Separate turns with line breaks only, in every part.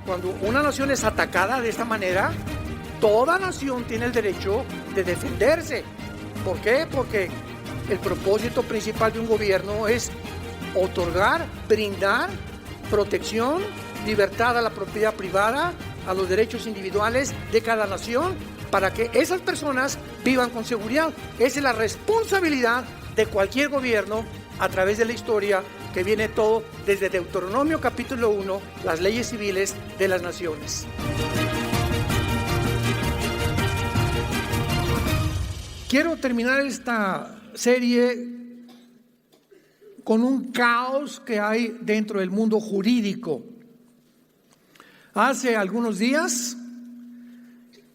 cuando una nación es atacada de esta manera, toda nación tiene el derecho de defenderse. ¿Por qué? Porque el propósito principal de un gobierno es otorgar, brindar protección, libertad a la propiedad privada, a los derechos individuales de cada nación, para que esas personas vivan con seguridad. Esa es la responsabilidad de cualquier gobierno a través de la historia, que viene todo desde Deuteronomio capítulo 1, las leyes civiles de las naciones. Quiero terminar esta serie con un caos que hay dentro del mundo jurídico. Hace algunos días,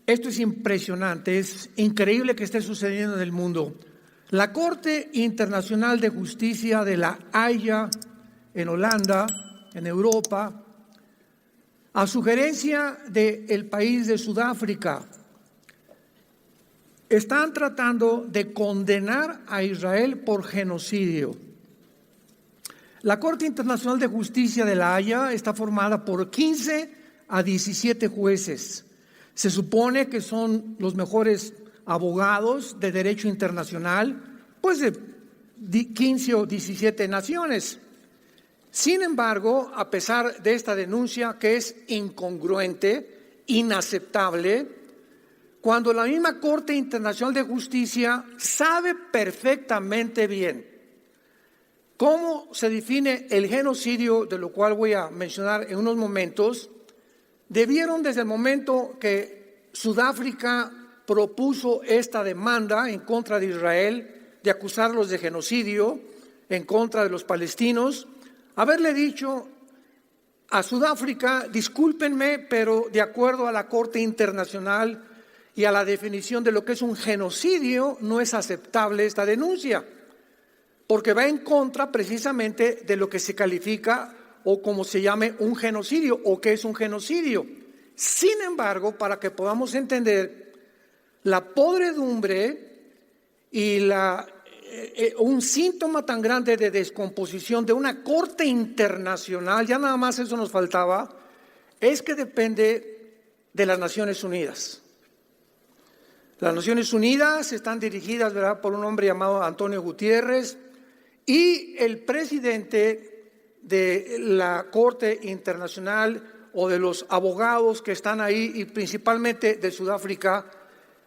esto es impresionante, es increíble que esté sucediendo en el mundo. La Corte Internacional de Justicia de La Haya, en Holanda, en Europa, a sugerencia del país de Sudáfrica, están tratando de condenar a Israel por genocidio. La Corte Internacional de Justicia de La Haya está formada por 15 a 17 jueces. Se supone que son los mejores abogados de derecho internacional, pues de 15 o 17 naciones. Sin embargo, a pesar de esta denuncia que es incongruente, inaceptable, cuando la misma Corte Internacional de Justicia sabe perfectamente bien cómo se define el genocidio, de lo cual voy a mencionar en unos momentos, debieron desde el momento que Sudáfrica propuso esta demanda en contra de Israel, de acusarlos de genocidio en contra de los palestinos, haberle dicho a Sudáfrica: discúlpenme, pero de acuerdo a la Corte Internacional y a la definición de lo que es un genocidio, no es aceptable esta denuncia, porque va en contra precisamente de lo que se califica o como se llame un genocidio, o qué es un genocidio. Sin embargo, para que podamos entender la podredumbre y un síntoma tan grande de descomposición de una corte internacional, ya nada más eso nos faltaba, es que depende de las Naciones Unidas. Las Naciones Unidas están dirigidas, ¿verdad?, por un hombre llamado Antonio Gutiérrez, y el presidente de la Corte Internacional o de los abogados que están ahí, y principalmente de Sudáfrica,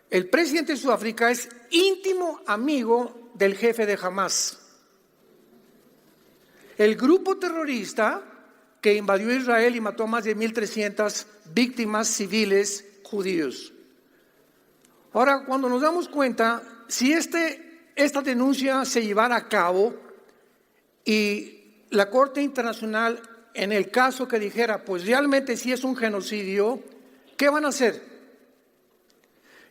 el presidente de Sudáfrica es íntimo amigo del jefe de Hamas, el grupo terrorista que invadió Israel y mató a más de 1,300 víctimas civiles judíos. Ahora, cuando nos damos cuenta, si esta denuncia se llevara a cabo y la Corte Internacional, en el caso que dijera, pues realmente sí es un genocidio, ¿qué van a hacer?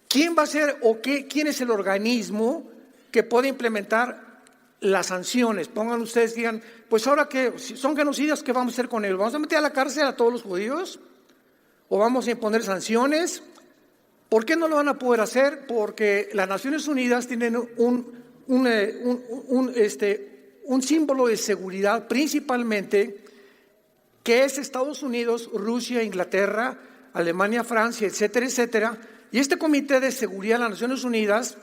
¿Quién va a ser o quién es el organismo que puede implementar las sanciones? Pongan ustedes, digan, pues ahora que si son genocidios, ¿qué vamos a hacer con ellos? ¿Vamos a meter a la cárcel a todos los judíos? ¿O vamos a imponer sanciones? ¿Por qué no lo van a poder hacer? Porque las Naciones Unidas tienen un símbolo de seguridad principalmente, que es Estados Unidos, Rusia, Inglaterra, Alemania, Francia, etcétera, etcétera. Y este Comité de Seguridad de las Naciones Unidas,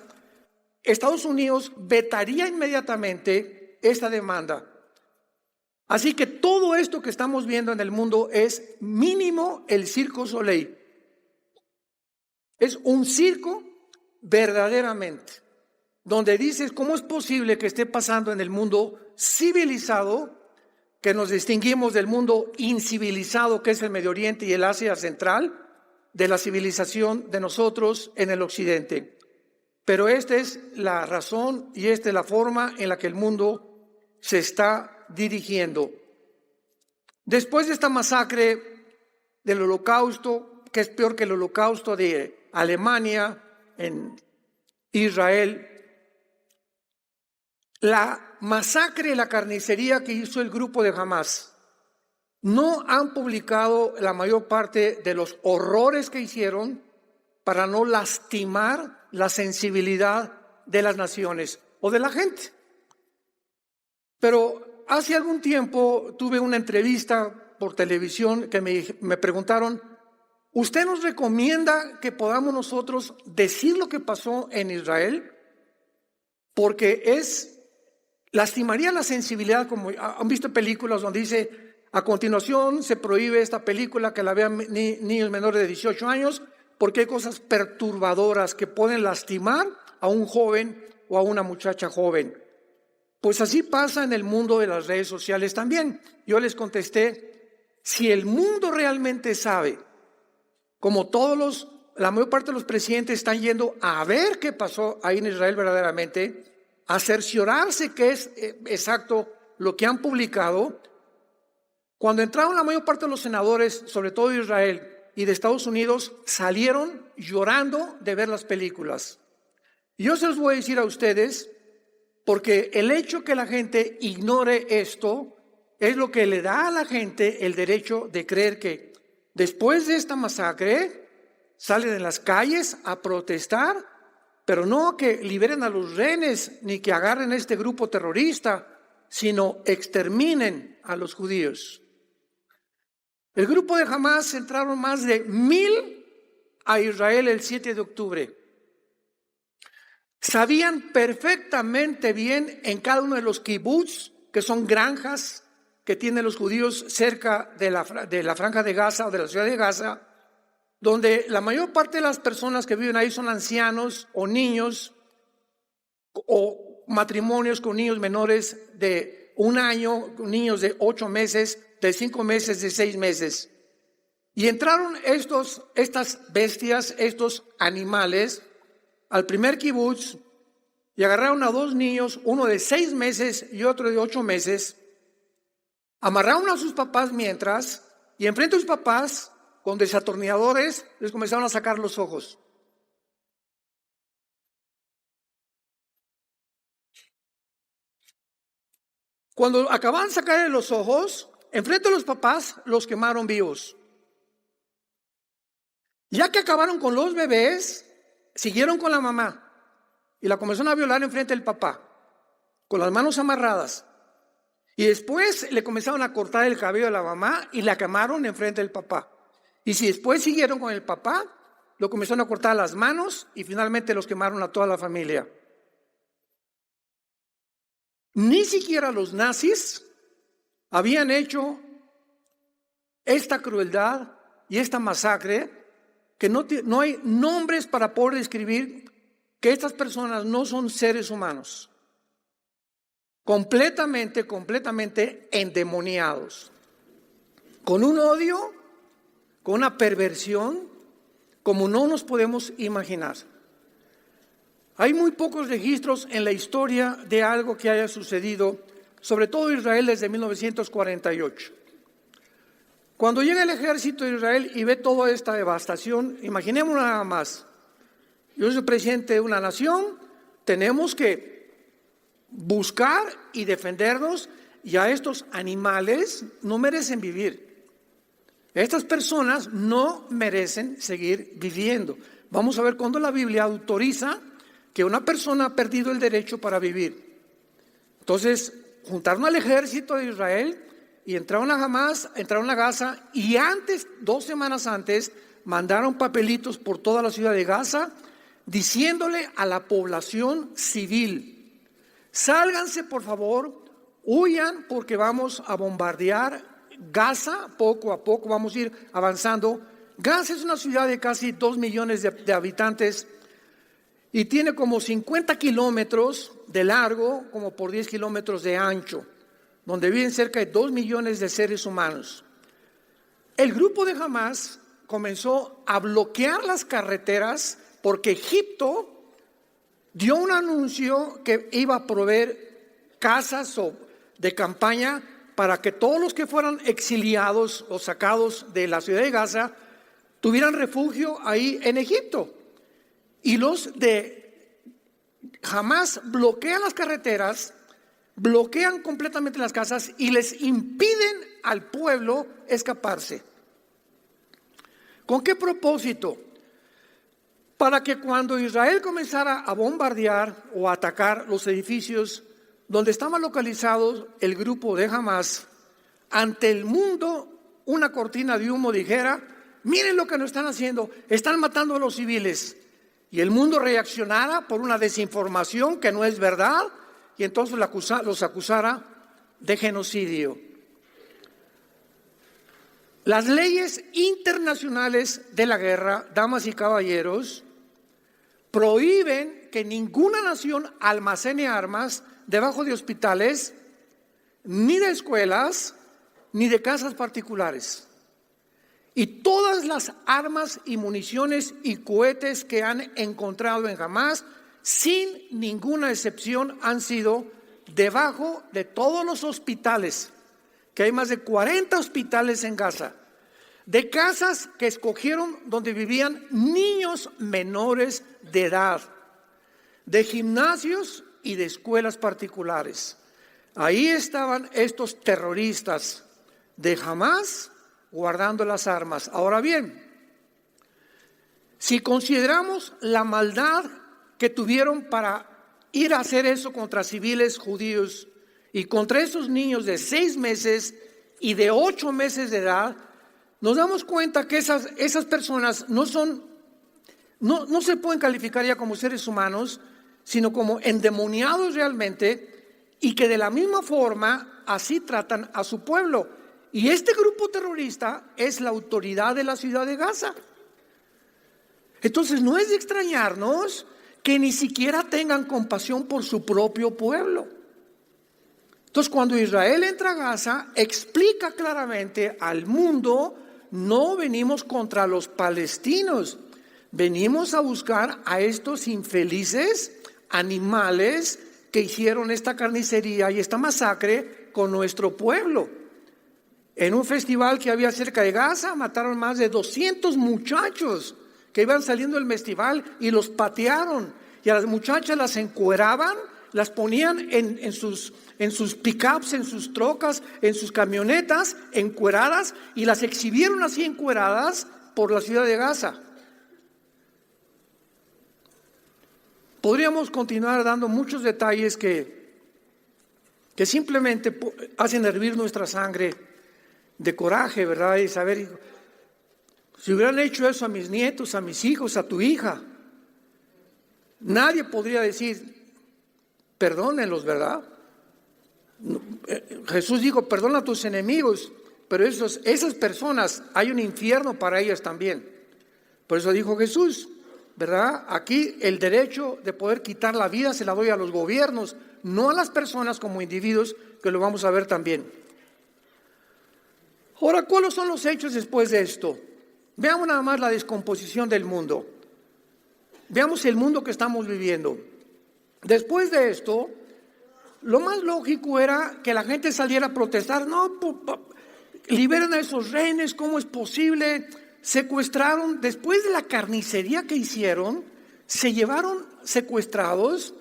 Estados Unidos vetaría inmediatamente esta demanda. Así que todo esto que estamos viendo en el mundo es mínimo el Circo Soleil. Es un circo verdaderamente, donde dices, ¿cómo es posible que esté pasando en el mundo civilizado, que nos distinguimos del mundo incivilizado, que es el Medio Oriente y el Asia Central, de la civilización de nosotros en el Occidente? Pero esta es la razón y esta es la forma en la que el mundo se está dirigiendo. Después de esta masacre del Holocausto, que es peor que el Holocausto de Alemania, en Israel, la masacre y la carnicería que hizo el grupo de Hamas, no han publicado la mayor parte de los horrores que hicieron para no lastimar la sensibilidad de las naciones o de la gente. Pero hace algún tiempo tuve una entrevista por televisión que me preguntaron, ¿usted nos recomienda que podamos nosotros decir lo que pasó en Israel? Porque lastimaría la sensibilidad, como han visto películas donde dice, a continuación se prohíbe esta película que la vean niños menores de 18 años, porque hay cosas perturbadoras que pueden lastimar a un joven o a una muchacha joven. Pues así pasa en el mundo de las redes sociales también. Yo les contesté, si el mundo realmente sabe, como la mayor parte de los presidentes están yendo a ver qué pasó ahí en Israel verdaderamente, a cerciorarse que es exacto lo que han publicado. Cuando entraron la mayor parte de los senadores, sobre todo de Israel y de Estados Unidos, salieron llorando de ver las películas. Y yo se los voy a decir a ustedes, porque el hecho que la gente ignore esto es lo que le da a la gente el derecho de creer que después de esta masacre salen en las calles a protestar, pero no que liberen a los rehenes ni que agarren a este grupo terrorista, sino exterminen a los judíos. El grupo de Hamás entraron más de 1,000 a Israel el 7 de octubre. Sabían perfectamente bien en cada uno de los kibbutz, que son granjas que tienen los judíos cerca de la franja de Gaza o de la ciudad de Gaza, donde la mayor parte de las personas que viven ahí son ancianos o niños o matrimonios con niños menores de 1 año, niños de 8 meses, de 5 meses, de 6 meses. Y entraron estas bestias, estos animales, al primer kibutz y agarraron a 2 niños, uno de 6 meses y otro de 8 meses, amarraron a sus papás y enfrente de sus papás, con desatornilladores, les comenzaron a sacar los ojos. Cuando acababan de sacarle los ojos, enfrente de los papás, los quemaron vivos. Ya que acabaron con los bebés, siguieron con la mamá y la comenzaron a violar enfrente del papá, con las manos amarradas. Y después le comenzaron a cortar el cabello a la mamá y la quemaron enfrente del papá. Y si después siguieron con el papá, lo comenzaron a cortar las manos y finalmente los quemaron a toda la familia. Ni siquiera los nazis habían hecho esta crueldad y esta masacre, que no hay nombres para poder describir que estas personas no son seres humanos. Completamente endemoniados. Con un odio, con una perversión, como no nos podemos imaginar. Hay muy pocos registros en la historia de algo que haya sucedido, sobre todo en Israel desde 1948. Cuando llega el ejército de Israel y ve toda esta devastación, imaginemos nada más. Yo soy presidente de una nación, tenemos que buscar y defendernos, y a estos animales no merecen vivir. Estas personas no merecen seguir viviendo. Vamos a ver cuándo la Biblia autoriza que una persona ha perdido el derecho para vivir. Entonces, juntaron al ejército de Israel y entraron a Hamás, entraron a Gaza, y 2 semanas antes, mandaron papelitos por toda la ciudad de Gaza diciéndole a la población civil: sálganse por favor, huyan porque vamos a bombardear Gaza poco a poco, vamos a ir avanzando. Gaza es una ciudad de casi 2 millones de habitantes y tiene como 50 kilómetros de largo, como por 10 kilómetros de ancho, donde viven cerca de 2 millones de seres humanos. El grupo de Hamás comenzó a bloquear las carreteras porque Egipto dio un anuncio que iba a proveer casas de campaña para que todos los que fueran exiliados o sacados de la ciudad de Gaza tuvieran refugio ahí en Egipto. Y los de Hamás bloquean las carreteras, bloquean completamente las casas y les impiden al pueblo escaparse. ¿Con qué propósito? Para que cuando Israel comenzara a bombardear o a atacar los edificios donde estaba localizado el grupo de Hamás, ante el mundo una cortina de humo dijera: miren lo que nos están haciendo, están matando a los civiles, y el mundo reaccionara por una desinformación que no es verdad, y entonces los acusara de genocidio. Las leyes internacionales de la guerra, damas y caballeros, prohíben que ninguna nación almacene armas debajo de hospitales, ni de escuelas, ni de casas particulares. Y todas las armas y municiones y cohetes que han encontrado en Hamás, sin ninguna excepción, han sido debajo de todos los hospitales, que hay más de 40 hospitales en Gaza, de casas que escogieron donde vivían niños menores de edad, de gimnasios y de escuelas particulares. Ahí estaban estos terroristas de Hamás guardando las armas. Ahora bien, si consideramos la maldad que tuvieron para ir a hacer eso contra civiles judíos y contra esos niños de 6 meses y de 8 meses de edad, nos damos cuenta que esas personas no se pueden calificar ya como seres humanos, sino como endemoniados realmente, y que de la misma forma así tratan a su pueblo. Y este grupo terrorista es la autoridad de la ciudad de Gaza. Entonces no es de extrañarnos que ni siquiera tengan compasión por su propio pueblo. Entonces cuando Israel entra a Gaza, explica claramente al mundo: no venimos contra los palestinos, venimos a buscar a estos infelices animales que hicieron esta carnicería y esta masacre con nuestro pueblo. En un festival que había cerca de Gaza, mataron más de 200 muchachos que iban saliendo del festival y los patearon. Y a las muchachas las encueraban, las ponían en sus pickups, en sus trocas, en sus camionetas, encueradas, y las exhibieron así encueradas por la ciudad de Gaza. Podríamos continuar dando muchos detalles que simplemente hacen hervir nuestra sangre de coraje, ¿verdad? Y saber, si hubieran hecho eso a mis nietos, a mis hijos, a tu hija, nadie podría decir: perdónenlos, ¿verdad? Jesús dijo: perdona a tus enemigos, pero esas personas, hay un infierno para ellas también. Por eso dijo Jesús, ¿verdad? Aquí el derecho de poder quitar la vida se la doy a los gobiernos, no a las personas como individuos, que lo vamos a ver también. Ahora, ¿cuáles son los hechos después de esto? Veamos nada más la descomposición del mundo. Veamos el mundo que estamos viviendo. Después de esto, lo más lógico era que la gente saliera a protestar: no, liberen a esos rehenes, ¿cómo es posible? Secuestraron, después de la carnicería que hicieron, se llevaron secuestrados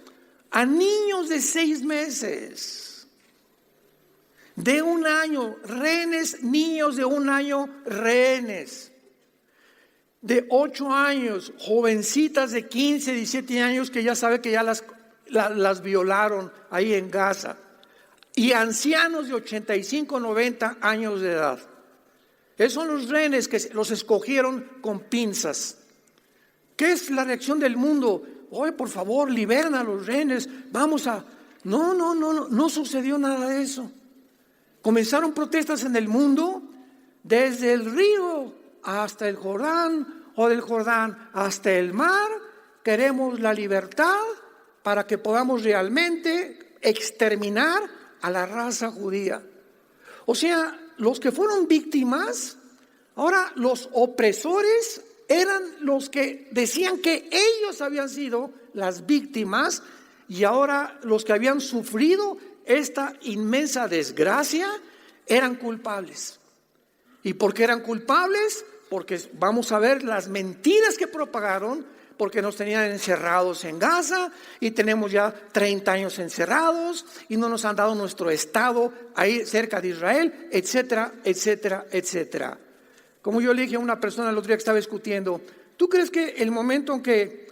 a niños de 6 meses, de 1 año, rehenes, niños de 1 año, rehenes, de 8 años, jovencitas de 15, 17 años que ya sabe que ya las violaron ahí en Gaza, y ancianos de 85, 90 años de edad. Esos son los rehenes que los escogieron con pinzas. ¿Qué es la reacción del mundo? Oye, por favor, liberen a los rehenes, vamos a... No sucedió nada de eso. Comenzaron protestas en el mundo, desde el río hasta el Jordán, o del Jordán hasta el mar. Queremos la libertad para que podamos realmente exterminar a la raza judía. O sea, los que fueron víctimas, ahora los opresores eran los que decían que ellos habían sido las víctimas, y ahora los que habían sufrido esta inmensa desgracia eran culpables. ¿Y por qué eran culpables? Porque vamos a ver las mentiras que propagaron, porque nos tenían encerrados en Gaza y tenemos ya 30 años encerrados y no nos han dado nuestro estado ahí cerca de Israel, etcétera, etcétera, etcétera. Como yo le dije a una persona el otro día que estaba discutiendo: ¿tú crees que el momento en que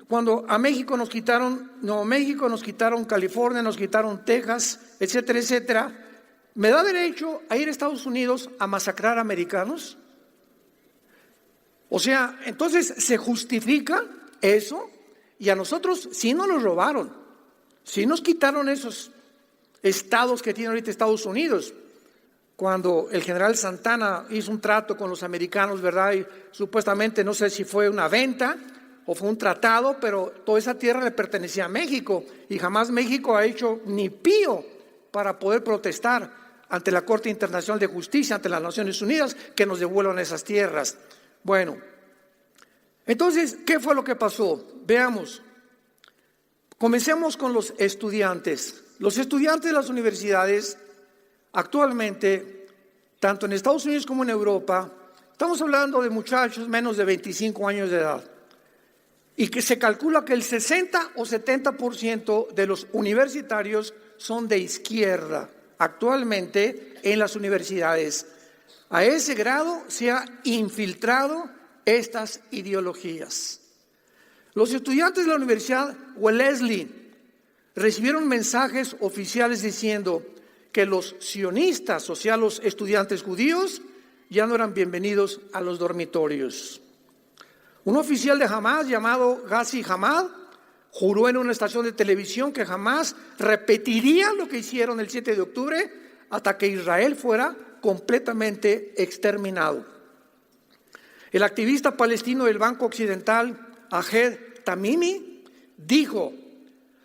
cuando a México nos quitaron Nuevo México, nos quitaron California, nos quitaron Texas, etcétera, etcétera, ¿me da derecho a ir a Estados Unidos a masacrar americanos? O sea, entonces se justifica eso, y a nosotros sí nos los robaron, sí nos quitaron esos estados que tiene ahorita Estados Unidos. Cuando el general Santana hizo un trato con los americanos, ¿verdad? Y supuestamente, no sé si fue una venta o fue un tratado, pero toda esa tierra le pertenecía a México, y jamás México ha hecho ni pío para poder protestar ante la Corte Internacional de Justicia, ante las Naciones Unidas, que nos devuelvan esas tierras. Bueno, entonces, ¿qué fue lo que pasó? Veamos. Comencemos con los estudiantes. Los estudiantes de las universidades actualmente, tanto en Estados Unidos como en Europa, estamos hablando de muchachos menos de 25 años de edad, y que se calcula que el 60 o 70% de los universitarios son de izquierda actualmente en las universidades. A ese grado se ha infiltrado estas ideologías. Los estudiantes de la Universidad Wellesley recibieron mensajes oficiales diciendo que los sionistas, o sea, los estudiantes judíos, ya no eran bienvenidos a los dormitorios. Un oficial de Hamas llamado Ghazi Hamad juró en una estación de televisión que jamás repetiría lo que hicieron el 7 de octubre hasta que Israel fuera completamente exterminado. El activista palestino del Banco Occidental, Ahed Tamimi, dijo: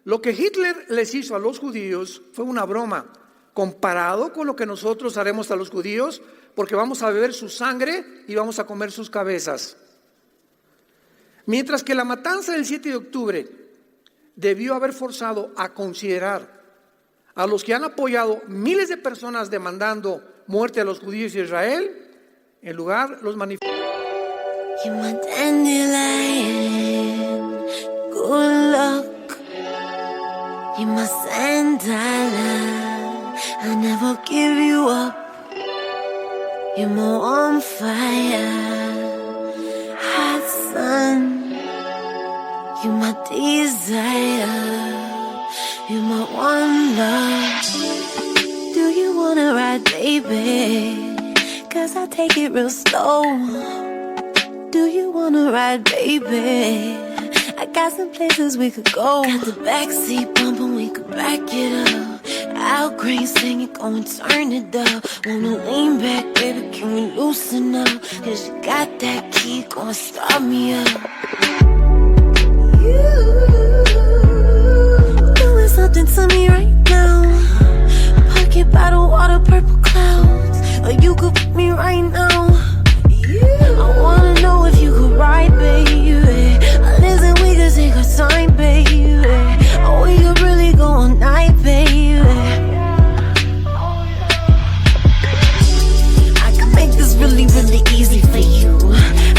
lo que Hitler les hizo a los judíos fue una broma comparado con lo que nosotros haremos a los judíos, porque vamos a beber su sangre y vamos a comer sus cabezas. Mientras que la matanza del 7 de octubre debió haber forzado a considerar a los que han apoyado miles de personas demandando muerte a los judíos de Israel, en lugar los manifestantes.
I never give you up. You're more on fire, hot sun. You're my desire. You're my one love. Do you wanna ride, baby? 'Cause I take it real slow. Do you wanna ride, baby? I got some places we could go. Got the backseat bumping, we could back it up. Al Green singing, go and turn it up. Wanna lean back, baby, can we loosen up? 'Cause you got that key, go and start me up. You doing something to me right now. Pocket bottle, water, purple clouds. Or you could put me right now. I wanna know if you could ride, baby. Listen, we could take our time, baby. Or we could really go all night, baby. I can make this really, really easy for you.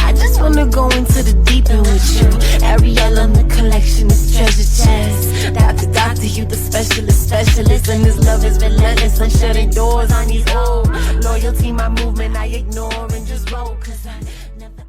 I just wanna go into the deep end with you. Ariel on the collection is treasure chest. Doctor, you the specialist. And this love is relentless. I'm shutting doors on these old. Loyalty, my movement, I ignore and just roll. 'Cause I never...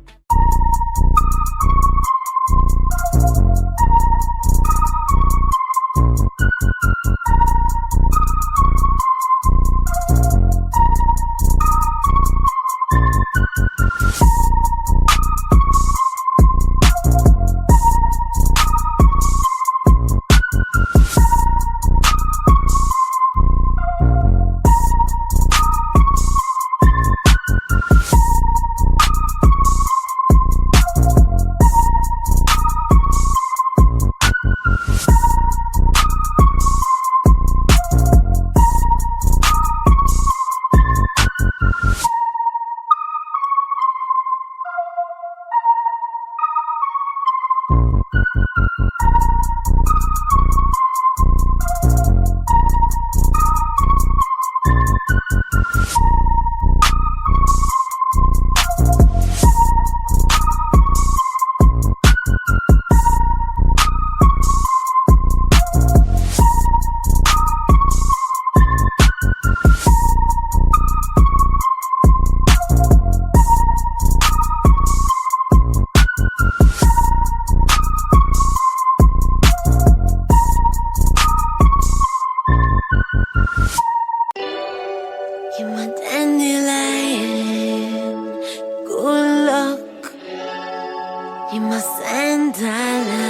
You're my sandala.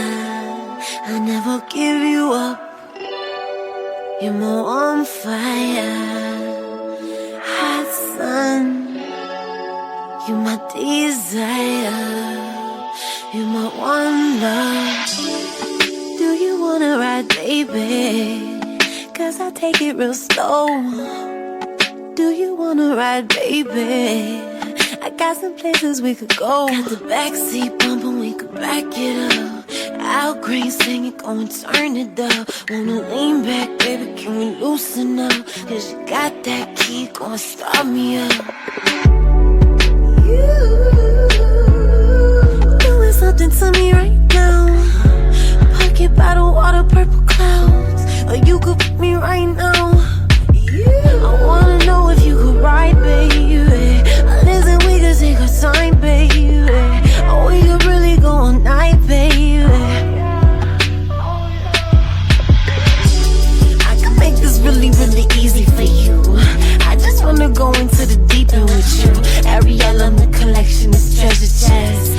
I never give you up. You're my on fire, hot sun. You're my desire. You're my one love. Do you wanna ride, baby? 'Cause I take it real slow. Do you wanna ride, baby? I got some places we could go. Got the backseat bumping, we could back it up. Al Green singing, go and turn it up. Wanna lean back, baby, can we loosen up? 'Cause you got that key, go and start me up. You doing something to me right now. Pocket bottle, water, purple clouds. Or you could pick me right now. I wanna know if you could ride, baby. Listen, we could take our time, baby. Or we could really go all night, baby. I can make this really, really easy for you. I just wanna go into the deep end with you. Ariel on the collection is treasure chest.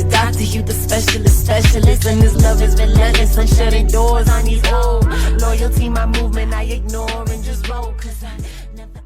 Doctor, you the specialist. And this love is relentless. I'm shutting doors on these old. Loyalty, my movement, I ignore and just roll. 'Cause I never...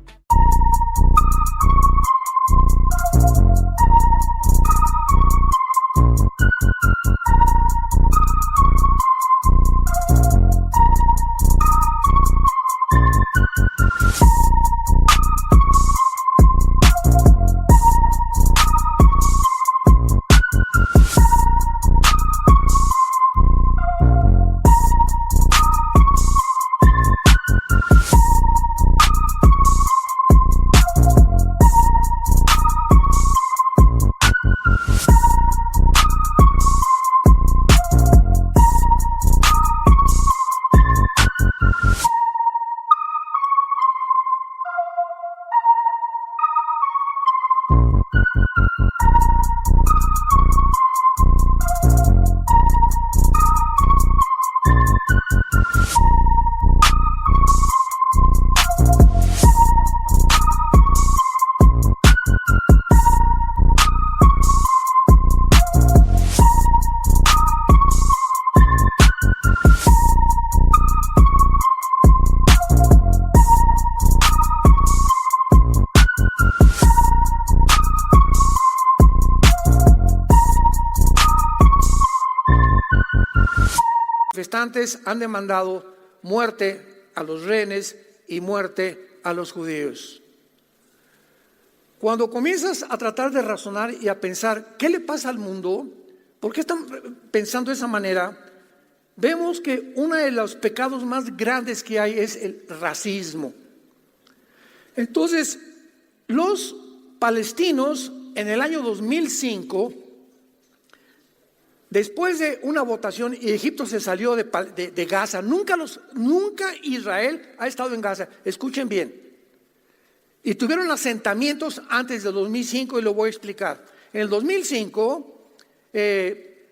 Manifestantes han demandado muerte a los rehenes y muerte a los judíos. Cuando comienzas a tratar de razonar y a pensar ¿qué le pasa al mundo? ¿Por qué están pensando de esa manera? Vemos que uno de los pecados más grandes que hay es el racismo. Entonces, los palestinos en el año 2005, después de una votación, y Egipto se salió de Gaza, nunca Israel ha estado en Gaza, escuchen bien, y tuvieron asentamientos antes del 2005 y lo voy a explicar. En el 2005,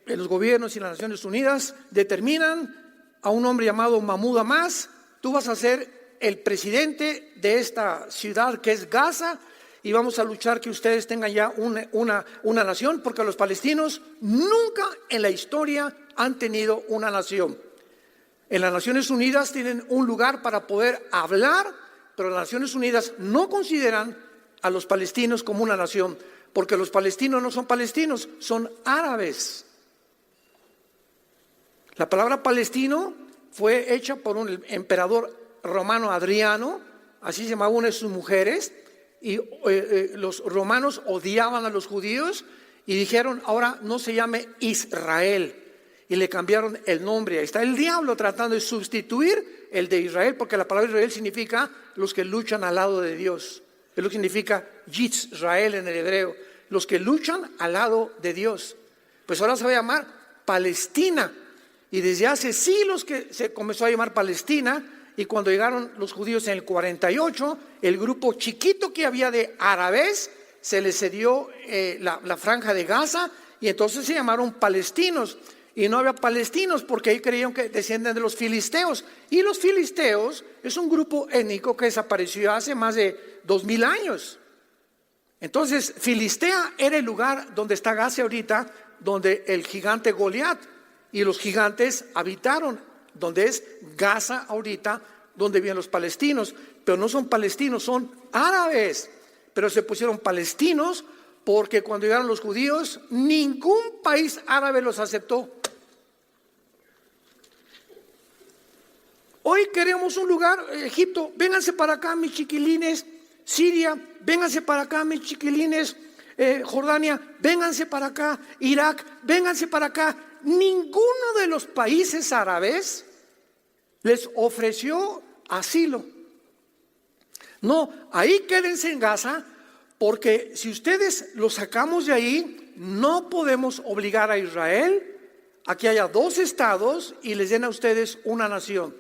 los gobiernos y las Naciones Unidas determinan a un hombre llamado Mahmoud Abbas: tú vas a ser el presidente de esta ciudad que es Gaza, y vamos a luchar que ustedes tengan ya una nación, porque los palestinos nunca en la historia han tenido una nación. En las Naciones Unidas tienen un lugar para poder hablar, pero las Naciones Unidas no consideran a los palestinos como una nación, porque los palestinos no son palestinos, son árabes. La palabra palestino fue hecha por un emperador romano, Adriano, así se llamaba una de sus mujeres. Y los romanos odiaban a los judíos y dijeron: ahora no se llame Israel, y le cambiaron el nombre. Ahí está el diablo tratando de sustituir el de Israel, porque la palabra Israel significa los que luchan al lado de Dios. Es lo que significa Yisrael en el hebreo, los que luchan al lado de Dios. Pues ahora se va a llamar Palestina, y desde hace siglos que se comenzó a llamar Palestina. Y cuando llegaron los judíos en el 48, el grupo chiquito que había de árabes se les cedió la franja de Gaza, y entonces se llamaron palestinos. Y no había palestinos porque ahí creían que descienden de los filisteos. Y los filisteos es un grupo étnico que desapareció hace más de 2000 años. Entonces, Filistea era el lugar donde está Gaza ahorita, donde el gigante Goliat y los gigantes habitaron, donde es Gaza ahorita, donde viven los palestinos, pero no son palestinos, son árabes, pero se pusieron palestinos porque cuando llegaron los judíos, ningún país árabe los aceptó. Hoy queremos un lugar, Egipto, vénganse para acá mis chiquilines, Siria, vénganse para acá mis chiquilines, Jordania, vénganse para acá, Irak, vénganse para acá. Ninguno de los países árabes les ofreció asilo. No, ahí quédense en Gaza, porque si ustedes los sacamos de ahí, no podemos obligar a Israel a que haya dos estados y les den a ustedes una nación.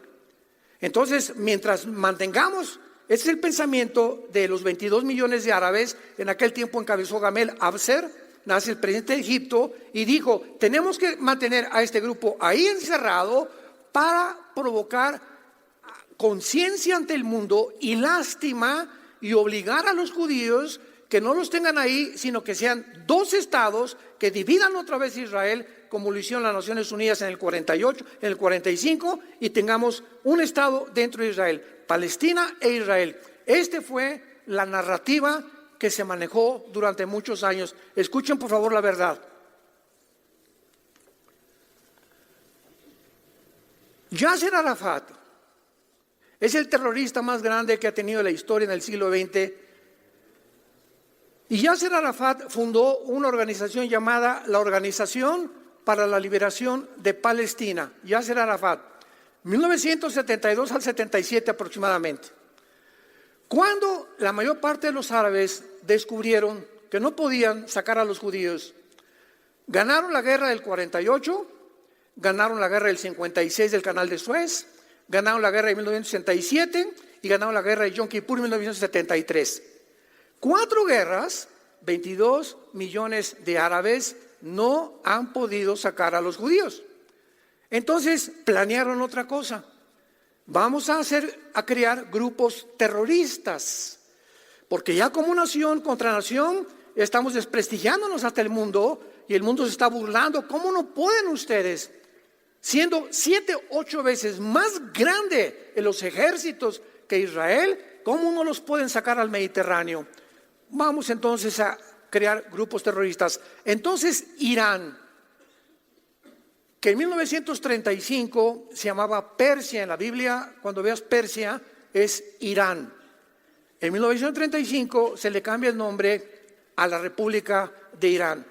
Entonces, mientras mantengamos, ese es el pensamiento de los 22 millones de árabes. En aquel tiempo encabezó Gamal Abdel, nace el presidente de Egipto, y dijo, tenemos que mantener a este grupo ahí encerrado para provocar conciencia ante el mundo y lástima, y obligar a los judíos que no los tengan ahí, sino que sean dos estados que dividan otra vez Israel, como lo hicieron las Naciones Unidas en el 48, en el 45, y tengamos un estado dentro de Israel, Palestina e Israel. Esta fue la narrativa que se manejó durante muchos años. Escuchen por favor la verdad. Yasser Arafat es el terrorista más grande que ha tenido la historia en el siglo XX. Y Yasser Arafat fundó una organización llamada la Organización para la Liberación de Palestina. Yasser Arafat, 1972 al 77 aproximadamente. Cuando la mayor parte de los árabes descubrieron que no podían sacar a los judíos, ganaron la guerra del 48, ganaron la guerra del 56 del Canal de Suez, ganaron la guerra de 1967 y ganaron la guerra de Yom Kippur en 1973. 4 guerras, 22 millones de árabes no han podido sacar a los judíos. Entonces planearon otra cosa. Vamos a crear grupos terroristas, porque ya como nación contra nación estamos desprestigiándonos hasta el mundo, y el mundo se está burlando. ¿Cómo no pueden ustedes, siendo 7, 8 veces más grande en los ejércitos que Israel, cómo no los pueden sacar al Mediterráneo? Vamos entonces a crear grupos terroristas. Entonces Irán, que en 1935 se llamaba Persia en la Biblia, cuando veas Persia es Irán. En 1935 se le cambia el nombre a la República de Irán.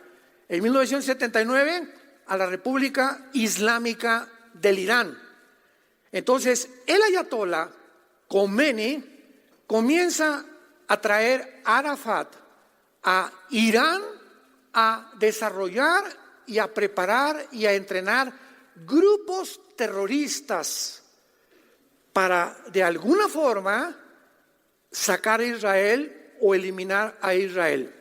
En 1979 a la República Islámica del Irán. Entonces el ayatolá Khomeini comienza a traer a Arafat a Irán a desarrollar y a preparar y a entrenar grupos terroristas para de alguna forma sacar a Israel o eliminar a Israel.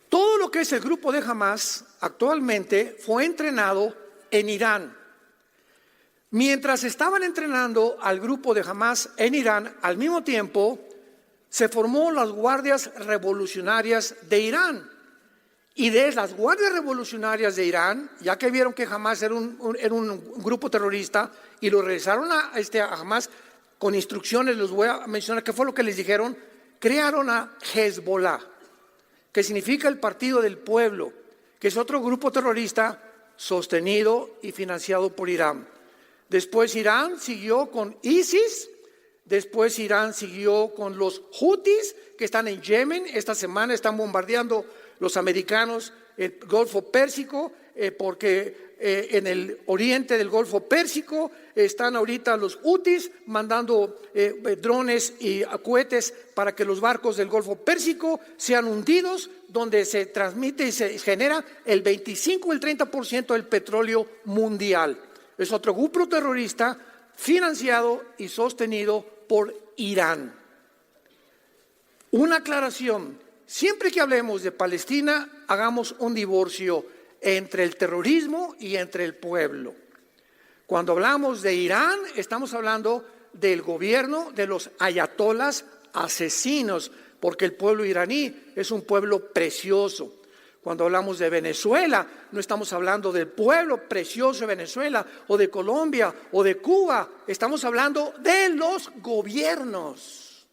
Todo lo que es el grupo de Hamas actualmente fue entrenado en Irán. Mientras estaban entrenando al grupo de Hamas en Irán, al mismo tiempo se formó las Guardias Revolucionarias de Irán. Y de las Guardias Revolucionarias de Irán, ya que vieron que Hamas era un grupo terrorista y lo regresaron a Hamas con instrucciones, les voy a mencionar qué fue lo que les dijeron, crearon a Hezbollah, que significa el Partido del Pueblo, que es otro grupo terrorista sostenido y financiado por Irán. Después Irán siguió con ISIS, después Irán siguió con los Houthis, que están en Yemen. Esta semana están bombardeando los americanos el Golfo Pérsico, porque en el oriente del Golfo Pérsico están ahorita los Houthis mandando drones y cohetes para que los barcos del Golfo Pérsico sean hundidos, donde se transmite y se genera el 25 o el 30% del petróleo mundial. Es otro grupo terrorista financiado y sostenido por Irán. Una aclaración: siempre que hablemos de Palestina, hagamos un divorcio entre el terrorismo y entre el pueblo. Cuando hablamos de Irán, estamos hablando del gobierno de los ayatolas asesinos, porque el pueblo iraní es un pueblo precioso. Cuando hablamos de Venezuela, no estamos hablando del pueblo precioso de Venezuela, o de Colombia, o de Cuba. Estamos hablando de los gobiernos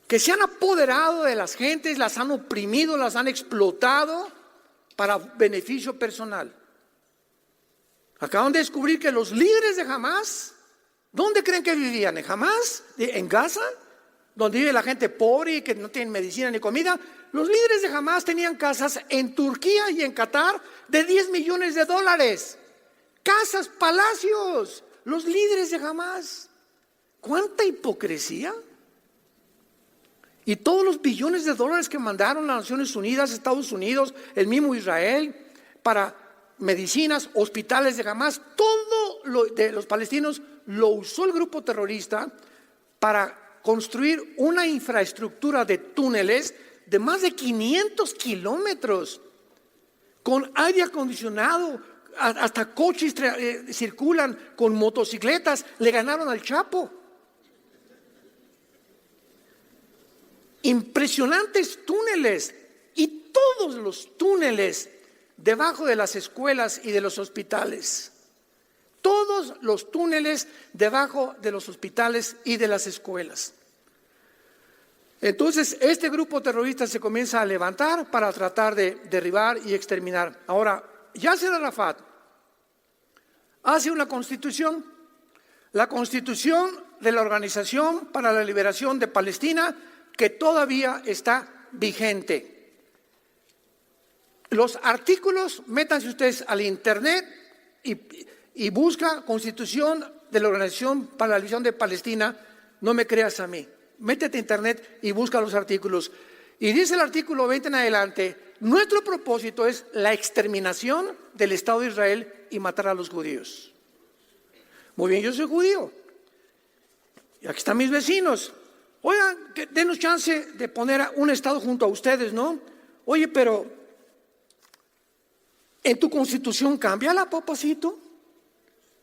que se han apoderado de las gentes, las han oprimido, las han explotado para beneficio personal. Acaban de descubrir que los líderes de Hamás, ¿dónde creen que vivían? ¿En Hamás? ¿En Gaza? Donde vive la gente pobre y que no tienen medicina ni comida. Los líderes de Hamás tenían casas en Turquía y en Qatar de $10 millones. Casas, palacios, los líderes de Hamás. ¿Cuánta hipocresía? Y todos los billones de dólares que mandaron las Naciones Unidas, Estados Unidos, el mismo Israel, para medicinas, hospitales de Hamás, todo lo de los palestinos lo usó el grupo terrorista para construir una infraestructura de túneles de más de 500 kilómetros, con aire acondicionado, hasta coches circulan con motocicletas, le ganaron al Chapo. Impresionantes túneles, y todos los túneles debajo de las escuelas y de los hospitales. Todos los túneles debajo de los hospitales y de las escuelas. Entonces, este grupo terrorista se comienza a levantar para tratar de derribar y exterminar. Ahora, Yasser Arafat hace una constitución, la constitución de la Organización para la Liberación de Palestina, que todavía está vigente. Los artículos, métanse ustedes al internet y busca Constitución de la Organización para la Liberación de Palestina. No me creas a mí, métete a internet y busca los artículos. Y dice el artículo 20 en adelante: nuestro propósito es la exterminación del Estado de Israel y matar a los judíos. Muy bien, yo soy judío y aquí están mis vecinos. Oigan, denos chance de poner un Estado junto a ustedes, ¿no? Oye, pero ¿en tu Constitución cámbiala, papacito?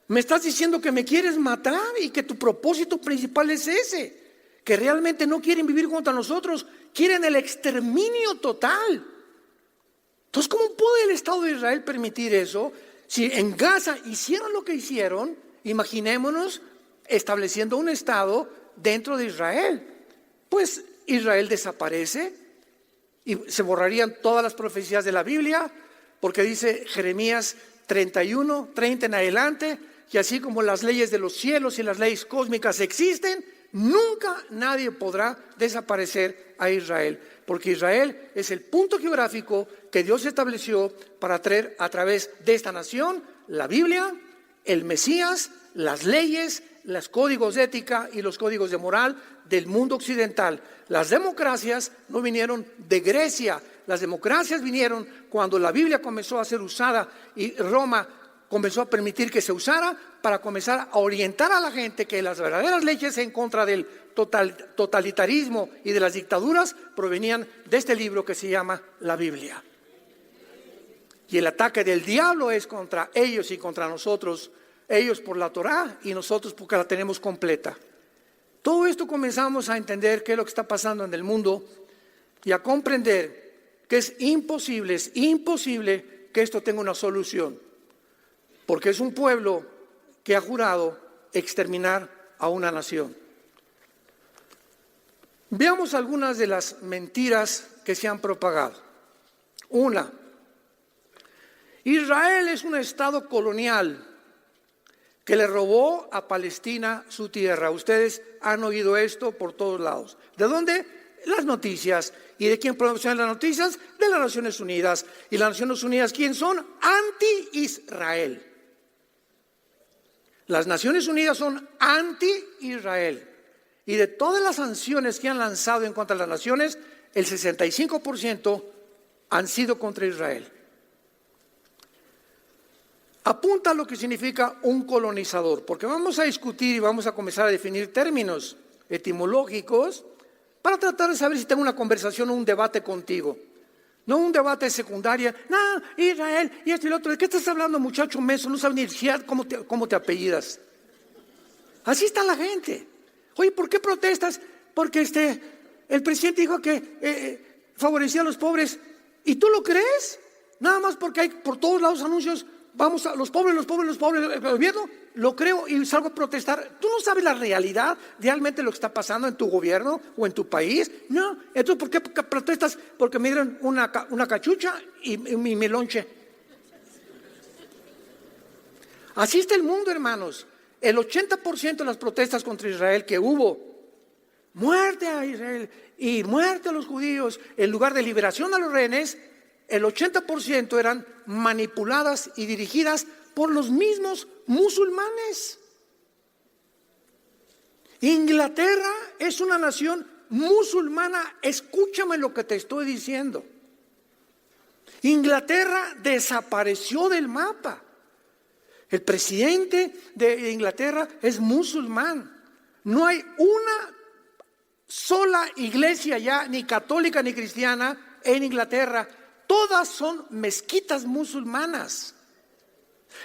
Me estás diciendo que me quieres matar y que tu propósito principal es ese, que realmente no quieren vivir contra nosotros, quieren el exterminio total. Entonces, ¿cómo puede el Estado de Israel permitir eso? Si en Gaza hicieron lo que hicieron, imaginémonos estableciendo un Estado dentro de Israel. Pues Israel desaparece y se borrarían todas las profecías de la Biblia, porque dice Jeremías 31, 30 en adelante, y así como las leyes de los cielos y las leyes cósmicas existen, nunca nadie podrá desaparecer a Israel, porque Israel es el punto geográfico que Dios estableció para traer a través de esta nación la Biblia, el Mesías, las leyes, los códigos de ética y los códigos de moral del mundo occidental. Las democracias no vinieron de Grecia, las democracias vinieron cuando la Biblia comenzó a ser usada y Roma comenzó a permitir que se usara para comenzar a orientar a la gente que las verdaderas leyes en contra del totalitarismo y de las dictaduras provenían de este libro que se llama la Biblia. Y el ataque del diablo es contra ellos y contra nosotros, ellos por la Torá y nosotros porque la tenemos completa. Todo esto comenzamos a entender qué es lo que está pasando en el mundo y a comprender que es imposible que esto tenga una solución, porque es un pueblo que ha jurado exterminar a una nación. Veamos algunas de las mentiras que se han propagado. Una, Israel es un estado colonial que le robó a Palestina su tierra. Ustedes han oído esto por todos lados. ¿De dónde? Las noticias. ¿Y de quién promocionan las noticias? De las Naciones Unidas. ¿Y las Naciones Unidas quién son? Anti-Israel. Las Naciones Unidas son anti-Israel. Y de todas las sanciones que han lanzado en contra de las naciones, el 65% han sido contra Israel. Apunta a lo que significa un colonizador, porque vamos a discutir y vamos a comenzar a definir términos etimológicos para tratar de saber si tengo una conversación o un debate contigo. No un debate de secundaria, no, Israel y esto y lo otro. ¿De qué estás hablando, muchacho menso? No sabes ni siquiera cómo te apellidas. Así está la gente. Oye, ¿por qué protestas? Porque el presidente dijo que favorecía a los pobres. ¿Y tú lo crees? Nada más porque hay por todos lados anuncios, vamos a los pobres, el gobierno, lo creo y salgo a protestar. ¿Tú no sabes la realidad realmente lo que está pasando en tu gobierno o en tu país? No. Entonces, ¿por qué protestas? Porque me dieron una cachucha y mi lonche. Así está el mundo, hermanos. El 80% de las protestas contra Israel que hubo, muerte a Israel y muerte a los judíos, en lugar de liberación a los rehenes, el 80% eran manipuladas y dirigidas por los mismos musulmanes. Inglaterra es una nación musulmana. Escúchame lo que te estoy diciendo. Inglaterra desapareció del mapa. El presidente de Inglaterra es musulmán. No hay una sola iglesia ya, ni católica ni cristiana, en Inglaterra. Todas son mezquitas musulmanas.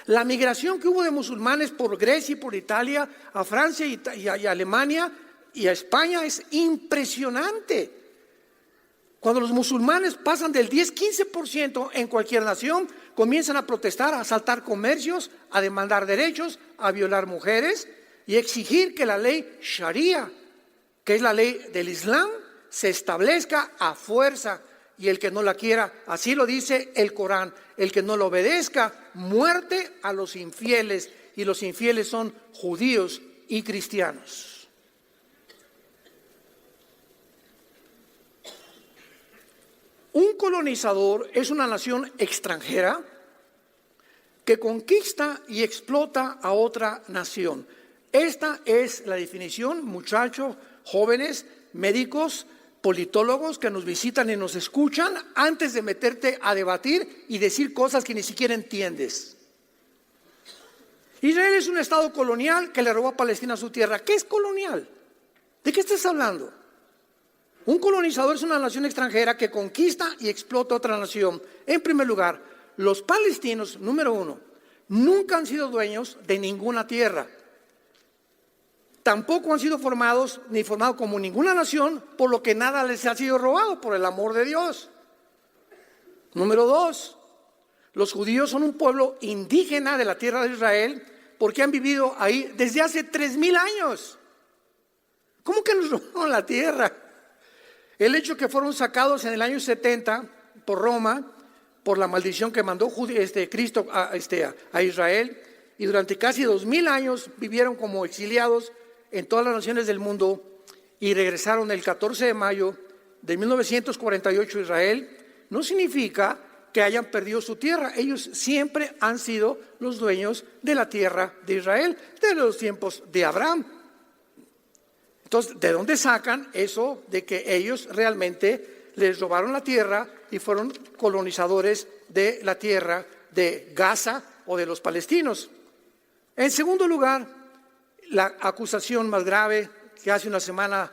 La migración que hubo de musulmanes por Grecia y por Italia, a Francia y a Alemania y a España es impresionante. Cuando los musulmanes pasan del 10-15% en cualquier nación, comienzan a protestar, a asaltar comercios, a demandar derechos, a violar mujeres y exigir que la ley Sharia, que es la ley del Islam, se establezca a fuerza. Y el que no la quiera, así lo dice el Corán, el que no lo obedezca, muerte a los infieles. Y los infieles son judíos y cristianos. Un colonizador es una nación extranjera que conquista y explota a otra nación. Esta es la definición, muchachos, jóvenes, médicos, politólogos que nos visitan y nos escuchan antes de meterte a debatir y decir cosas que ni siquiera entiendes. Israel es un estado colonial que le robó a Palestina su tierra. ¿Qué es colonial? ¿De qué estás hablando? Un colonizador es una nación extranjera que conquista y explota otra nación. En primer lugar, los palestinos, número uno, nunca han sido dueños de ninguna tierra. Tampoco han sido formados ni formados como ninguna nación, por lo que nada les ha sido robado, por el amor de Dios. Número dos, los judíos son un pueblo indígena de la tierra de Israel porque han vivido ahí desde hace 3,000 años. ¿Cómo que nos robaron la tierra? El hecho que fueron sacados en el año 70 por Roma, por la maldición que mandó Cristo a Israel, y durante casi 2,000 años vivieron como exiliados en todas las naciones del mundo y regresaron el 14 de mayo de 1948 a Israel, no significa que hayan perdido su tierra. Ellos siempre han sido los dueños de la tierra de Israel, desde los tiempos de Abraham. Entonces, ¿de dónde sacan eso de que ellos realmente les robaron la tierra y fueron colonizadores de la tierra de Gaza o de los palestinos? En segundo lugar, la acusación más grave que hace una semana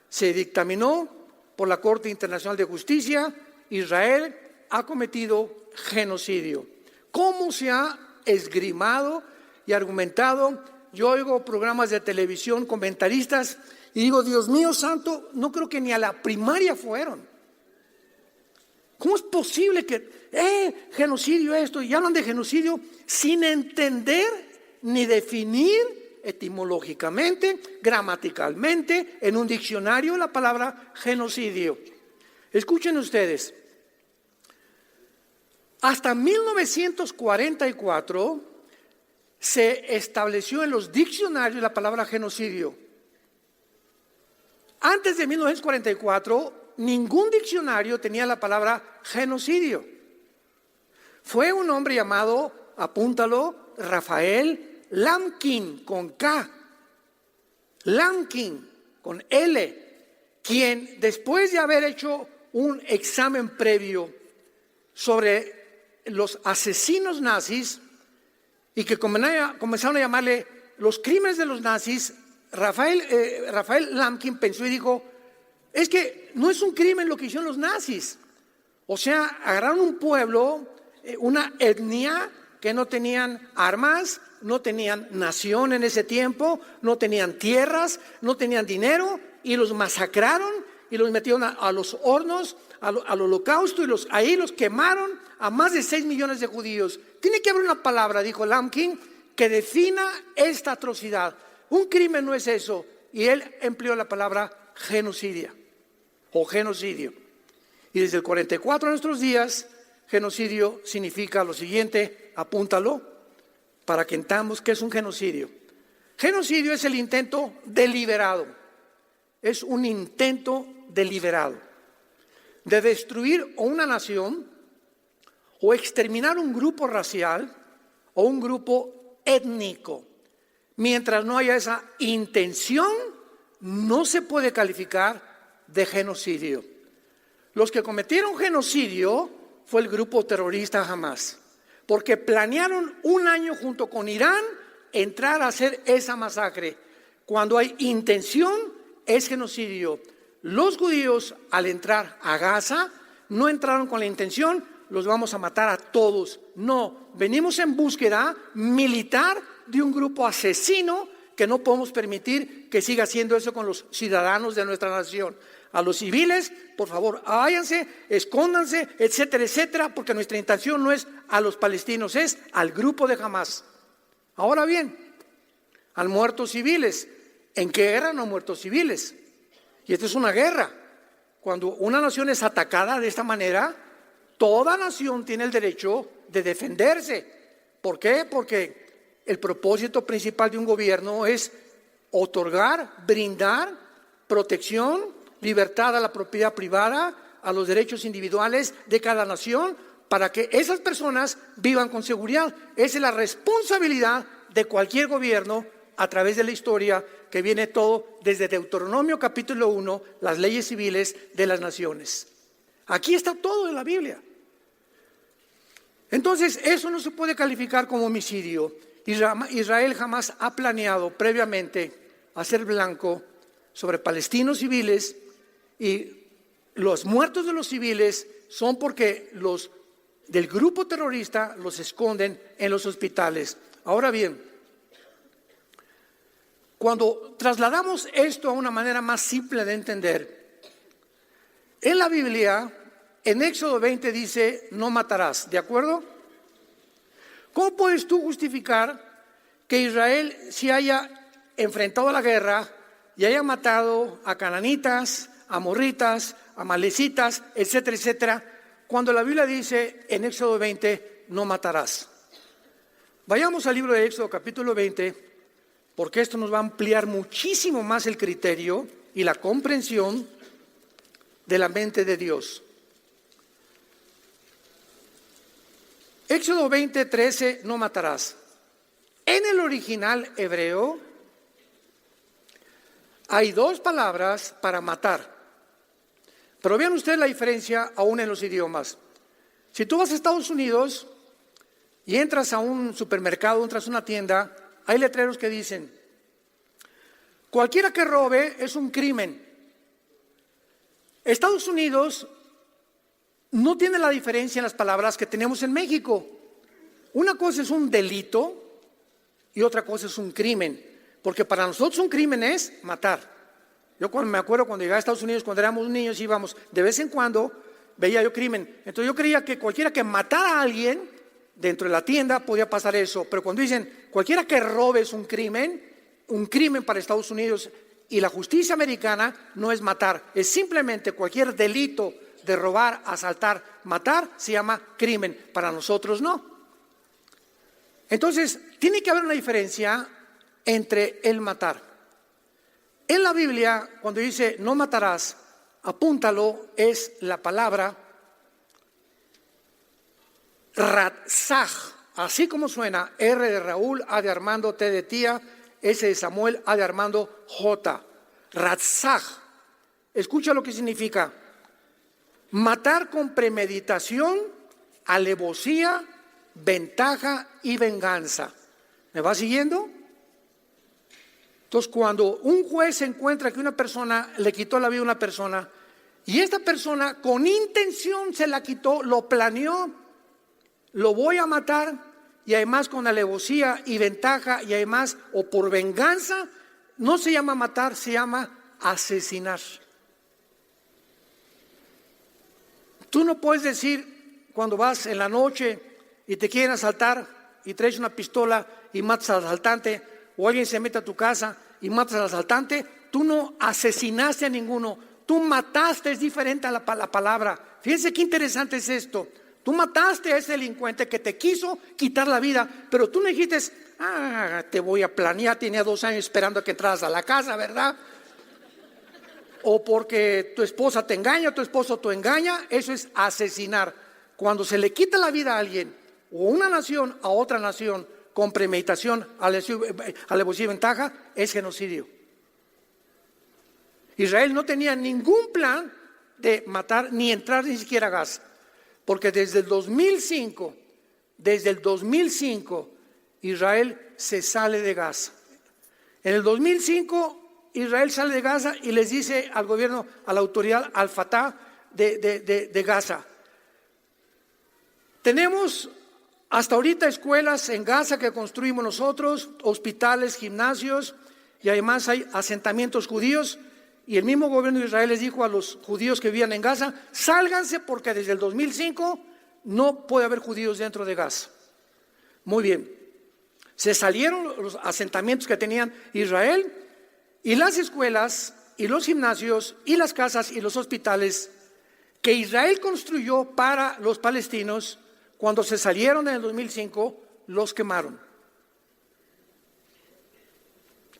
se dictaminó por la Corte Internacional de Justicia: Israel ha cometido genocidio. ¿Cómo se ha esgrimado y argumentado? Yo oigo programas de televisión, comentaristas, y digo, Dios mío santo, no creo que ni a la primaria fueron. ¿Cómo es posible que genocidio esto? Y hablan de genocidio sin entender ni definir etimológicamente, gramaticalmente, en un diccionario la palabra genocidio. Escuchen ustedes, hasta 1944 se estableció en los diccionarios la palabra genocidio. Antes de 1944, ningún diccionario tenía la palabra genocidio. Fue un hombre llamado, apúntalo, Rafael Lamkin, con K, Lamkin, con L, quien después de haber hecho un examen previo sobre los asesinos nazis y que comenzaron a llamarle los crímenes de los nazis, Rafael Lamkin pensó y dijo, es que no es un crimen lo que hicieron los nazis. O sea, agarraron un pueblo, una etnia que no tenían armas, no tenían nación en ese tiempo, no tenían tierras, no tenían dinero, y los masacraron y los metieron a los hornos, al holocausto, y ahí los quemaron a más de 6 millones de judíos. Tiene que haber una palabra, dijo Lamkin, que defina esta atrocidad. Un crimen no es eso, y él empleó la palabra genocidio o genocidio. Y desde el 44 a nuestros días, genocidio significa lo siguiente, apúntalo, para que entendamos qué es un genocidio. Genocidio es el intento deliberado, es un intento deliberado de destruir una nación o exterminar un grupo racial o un grupo étnico. Mientras no haya esa intención, no se puede calificar de genocidio. Los que cometieron genocidio fue el grupo terrorista Hamas, porque planearon un año junto con Irán entrar a hacer esa masacre. Cuando hay intención, es genocidio. Los judíos, al entrar a Gaza, no entraron con la intención, los vamos a matar a todos. No, venimos en búsqueda militar de un grupo asesino que no podemos permitir que siga haciendo eso con los ciudadanos de nuestra nación. A los civiles, por favor, váyanse, escóndanse, etcétera, etcétera, porque nuestra intención no es a los palestinos, es al grupo de Hamas. Ahora bien, han muerto civiles. ¿En qué guerra no han muerto civiles? Y esta es una guerra. Cuando una nación es atacada de esta manera, toda nación tiene el derecho de defenderse. ¿Por qué? Porque el propósito principal de un gobierno es otorgar, brindar protección, libertad a la propiedad privada, a los derechos individuales de cada nación, para que esas personas vivan con seguridad. Esa es la responsabilidad de cualquier gobierno a través de la historia, que viene todo desde Deuteronomio capítulo 1, las leyes civiles de las naciones. Aquí está todo en la Biblia. Entonces, eso no se puede calificar como homicidio. Israel jamás ha planeado previamente hacer blanco sobre palestinos civiles, y los muertos de los civiles son porque los del grupo terrorista los esconden en los hospitales. Ahora bien, cuando trasladamos esto a una manera más simple de entender, en la Biblia, en Éxodo 20 dice, no matarás, ¿de acuerdo? ¿Cómo puedes tú justificar que Israel se haya enfrentado a la guerra y haya matado a cananitas, amorritas, amalecitas, etcétera, etcétera, cuando la Biblia dice en Éxodo 20, no matarás? Vayamos al libro de Éxodo capítulo 20, porque esto nos va a ampliar muchísimo más el criterio y la comprensión de la mente de Dios. Éxodo 20, 13, no matarás. En el original hebreo hay dos palabras para matar. Pero vean ustedes la diferencia aún en los idiomas. Si tú vas a Estados Unidos y entras a un supermercado, entras a una tienda, hay letreros que dicen, cualquiera que robe es un crimen. Estados Unidos no tiene la diferencia en las palabras que tenemos en México. Una cosa es un delito y otra cosa es un crimen. Porque para nosotros un crimen es matar. Yo me acuerdo cuando llegué a Estados Unidos, cuando éramos niños, íbamos, de vez en cuando veía yo crimen. Entonces yo creía que cualquiera que matara a alguien dentro de la tienda podía pasar eso. Pero cuando dicen cualquiera que robe es un crimen para Estados Unidos, y la justicia americana no es matar, es simplemente cualquier delito de robar, asaltar, matar, se llama crimen. Para nosotros no. Entonces tiene que haber una diferencia entre el matar. En la Biblia, cuando dice no matarás, apúntalo, es la palabra ratzaj, así como suena, R de Raúl, A de Armando, T de tía, S de Samuel, A de Armando, J. Ratzaj. Escucha lo que significa: matar con premeditación, alevosía, ventaja y venganza. ¿Me va siguiendo? Entonces, cuando un juez encuentra que una persona le quitó la vida a una persona, y esta persona con intención se la quitó, lo planeó, lo voy a matar, y además con alevosía y ventaja, y además o por venganza, no se llama matar, se llama asesinar. Tú no puedes decir cuando vas en la noche y te quieren asaltar y traes una pistola y matas al asaltante, o alguien se mete a tu casa y matas al asaltante. Tú no asesinaste a ninguno, tú mataste. Es diferente a la palabra. Fíjense qué interesante es esto. Tú mataste a ese delincuente que te quiso quitar la vida, pero tú no dijiste, te voy a planear, tenía 2 años esperando a que entraras a la casa, ¿verdad? O porque tu esposa te engaña, tu esposo te engaña. Eso es asesinar. Cuando se le quita la vida a alguien, o una nación a otra nación, con premeditación, alevosía y ventaja, es genocidio. Israel no tenía ningún plan de matar ni entrar ni siquiera a Gaza, porque desde el 2005, Israel se sale de Gaza. En el 2005 Israel sale de Gaza y les dice al gobierno, a la autoridad, al Fatah de Gaza: tenemos hasta ahorita escuelas en Gaza que construimos nosotros, hospitales, gimnasios, y además hay asentamientos judíos. Y el mismo gobierno de Israel les dijo a los judíos que vivían en Gaza: sálganse, porque desde el 2005 no puede haber judíos dentro de Gaza. Muy bien, se salieron los asentamientos que tenían Israel, y las escuelas y los gimnasios y las casas y los hospitales que Israel construyó para los palestinos, cuando se salieron en el 2005, los quemaron.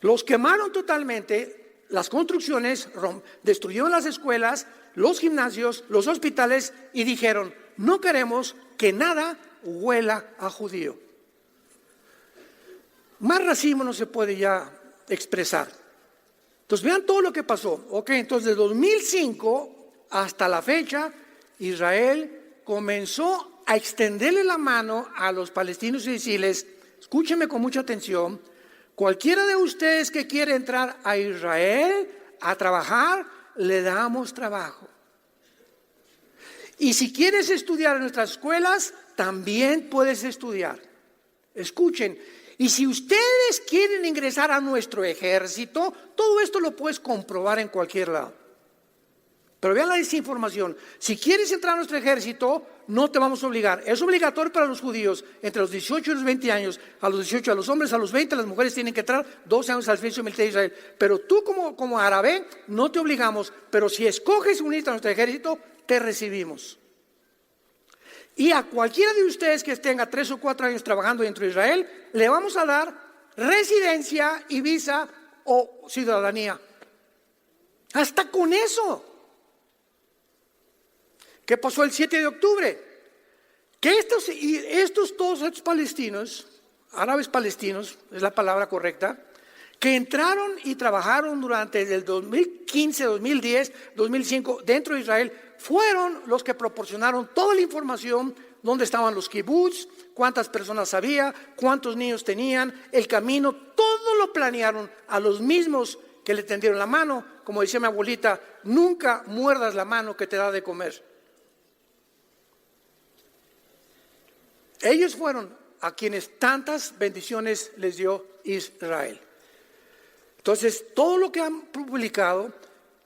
Los quemaron totalmente. Las construcciones, destruyeron las escuelas, los gimnasios, los hospitales, y dijeron: no queremos que nada huela a judío. Más racismo no se puede ya expresar. Entonces vean todo lo que pasó. Entonces de 2005 hasta la fecha, Israel comenzó a extenderle la mano a los palestinos y decirles: escúchenme con mucha atención, cualquiera de ustedes que quiere entrar a Israel a trabajar, le damos trabajo. Y si quieres estudiar en nuestras escuelas, también puedes estudiar. Escuchen, y si ustedes quieren ingresar a nuestro ejército, todo esto lo puedes comprobar en cualquier lado. Pero vean la desinformación. Si quieres entrar a nuestro ejército, no te vamos a obligar. Es obligatorio para los judíos entre los 18 y los 20 años. A los 18 a los hombres, a los 20 las mujeres tienen que entrar 12 años al servicio militar de Israel. Pero tú como árabe no te obligamos. Pero si escoges unirte a nuestro ejército, te recibimos. Y a cualquiera de ustedes que tenga 3 o 4 años trabajando dentro de Israel, le vamos a dar residencia y visa o ciudadanía. Hasta con eso. ¿Qué pasó el 7 de octubre? Que todos estos palestinos, árabes palestinos, es la palabra correcta, que entraron y trabajaron durante el 2015, 2010, 2005 dentro de Israel, fueron los que proporcionaron toda la información: dónde estaban los kibbutz, cuántas personas había, cuántos niños tenían, el camino, todo lo planearon a los mismos que le tendieron la mano. Como decía mi abuelita: nunca muerdas la mano que te da de comer. Ellos fueron a quienes tantas bendiciones les dio Israel. Entonces, todo lo que han publicado,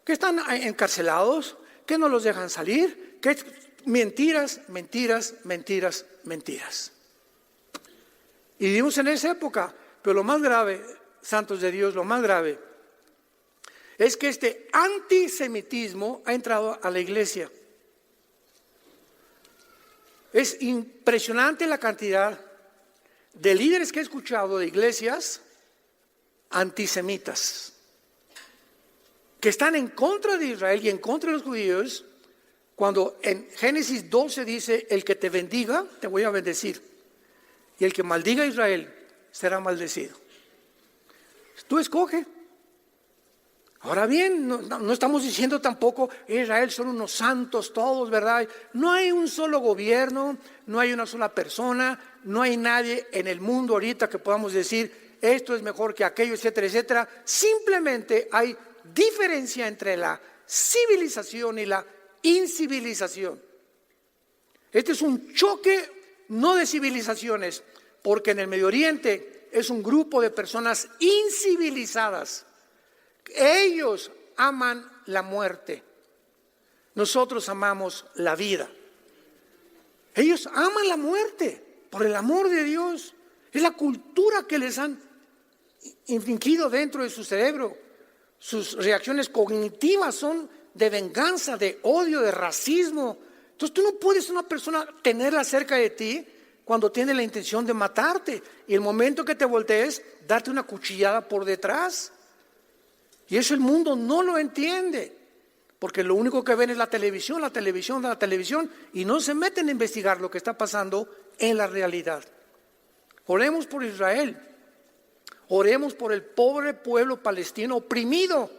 que están encarcelados, que no los dejan salir, que mentiras, mentiras, mentiras, mentiras. Y vivimos en esa época. Pero lo más grave, santos de Dios, lo más grave es que este antisemitismo ha entrado a la iglesia. Es impresionante la cantidad de líderes que he escuchado de iglesias antisemitas, que están en contra de Israel y en contra de los judíos, cuando en Génesis 12 dice: el que te bendiga, te voy a bendecir, y el que maldiga a Israel será maldecido. Tú escoge. Ahora bien, no estamos diciendo tampoco Israel son unos santos todos, ¿verdad? No hay un solo gobierno, no hay una sola persona, no hay nadie en el mundo ahorita que podamos decir esto es mejor que aquello, etcétera, etcétera. Simplemente hay diferencia entre la civilización y la incivilización. Este es un choque no de civilizaciones, porque en el Medio Oriente es un grupo de personas incivilizadas. Ellos aman la muerte. Nosotros amamos la vida. Ellos aman la muerte por el amor de Dios. Es la cultura que les han infringido dentro de su cerebro. Sus reacciones cognitivas son de venganza, de odio, de racismo. Entonces tú no puedes una persona tenerla cerca de ti cuando tiene la intención de matarte, y el momento que te voltees, darte una cuchillada por detrás. Y eso el mundo no lo entiende, porque lo único que ven es la televisión, y no se meten a investigar lo que está pasando en la realidad. Oremos por Israel, oremos por el pobre pueblo palestino oprimido,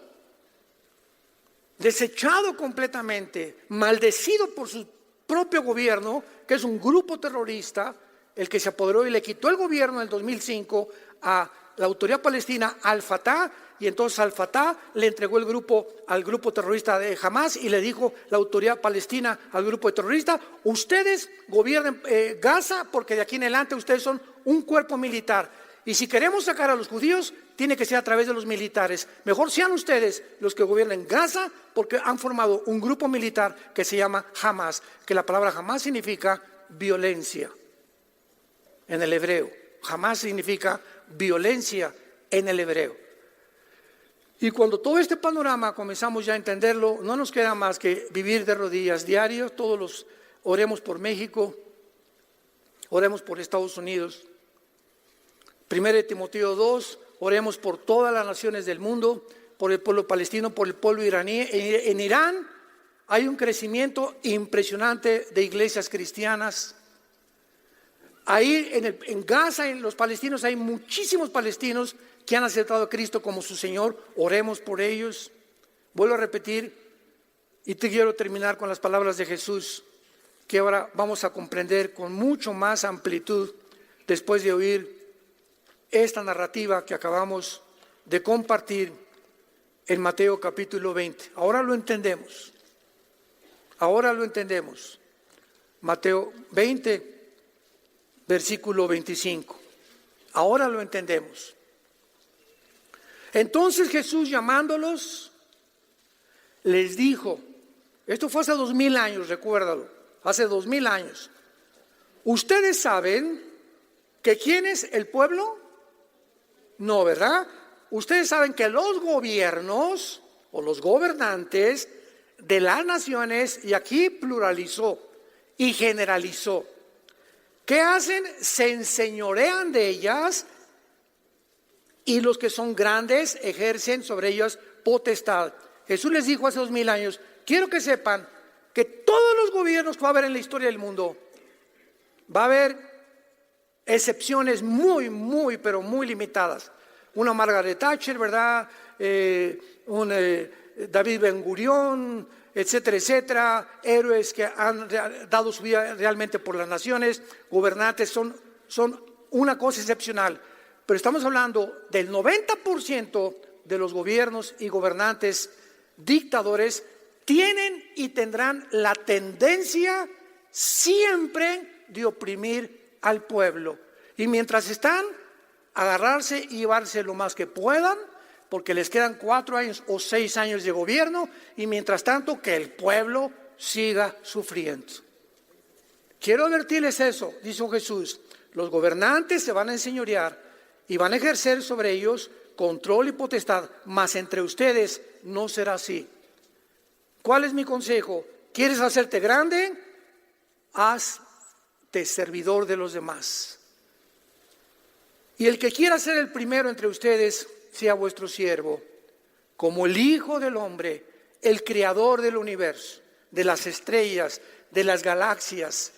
desechado completamente, maldecido por su propio gobierno, que es un grupo terrorista, el que se apoderó y le quitó el gobierno en el 2005 a la autoridad palestina, al Fatah, y entonces al Fatah le entregó el grupo al grupo terrorista de Hamas, y le dijo la autoridad palestina al grupo terrorista: ustedes gobiernen Gaza, porque de aquí en adelante ustedes son un cuerpo militar. Y si queremos sacar a los judíos, tiene que ser a través de los militares. Mejor sean ustedes los que gobiernen Gaza, porque han formado un grupo militar que se llama Hamas, que la palabra Hamas significa violencia en el hebreo. Hamas significa violencia en el hebreo. Y cuando todo este panorama comenzamos ya a entenderlo, no nos queda más que vivir de rodillas diarios. Oremos por México, oremos por Estados Unidos. 1 Timoteo 2, oremos por todas las naciones del mundo, por el pueblo palestino, por el pueblo iraní. En Irán hay un crecimiento impresionante de iglesias cristianas. Ahí en Gaza, en los palestinos, hay muchísimos palestinos que han aceptado a Cristo como su Señor. Oremos por ellos. Vuelvo a repetir, y te quiero terminar con las palabras de Jesús, que ahora vamos a comprender con mucho más amplitud después de oír esta narrativa que acabamos de compartir en Mateo capítulo 20. Ahora lo entendemos. Mateo 20, versículo 25. Ahora lo entendemos. Entonces Jesús, llamándolos, les dijo, esto fue hace 2000 años, recuérdalo, hace 2000 años. ¿Ustedes saben que quién es el pueblo? No, ¿verdad? Ustedes saben que los gobiernos o los gobernantes de las naciones, y aquí pluralizó y generalizó, ¿qué hacen? Se enseñorean de ellas, y los que son grandes ejercen sobre ellas potestad. Jesús les dijo hace 2000 años, quiero que sepan que todos los gobiernos que va a haber en la historia del mundo, va a haber excepciones pero muy limitadas. Una Margaret Thatcher, ¿verdad? David Ben Gurión, etcétera, etcétera. Héroes que han dado su vida realmente por las naciones. Gobernantes son una cosa excepcional. Pero estamos hablando del 90% de los gobiernos y gobernantes dictadores tienen y tendrán la tendencia siempre de oprimir al pueblo. Y mientras están, agarrarse y llevarse lo más que puedan, porque les quedan 4 años o 6 años de gobierno, y mientras tanto que el pueblo siga sufriendo. Quiero advertirles eso, dijo Jesús: los gobernantes se van a enseñorear y van a ejercer sobre ellos control y potestad, mas entre ustedes no será así. ¿Cuál es mi consejo? ¿Quieres hacerte grande? Hazte servidor de los demás. Y el que quiera ser el primero entre ustedes, sea vuestro siervo, como el Hijo del Hombre, el Creador del universo, de las estrellas, de las galaxias,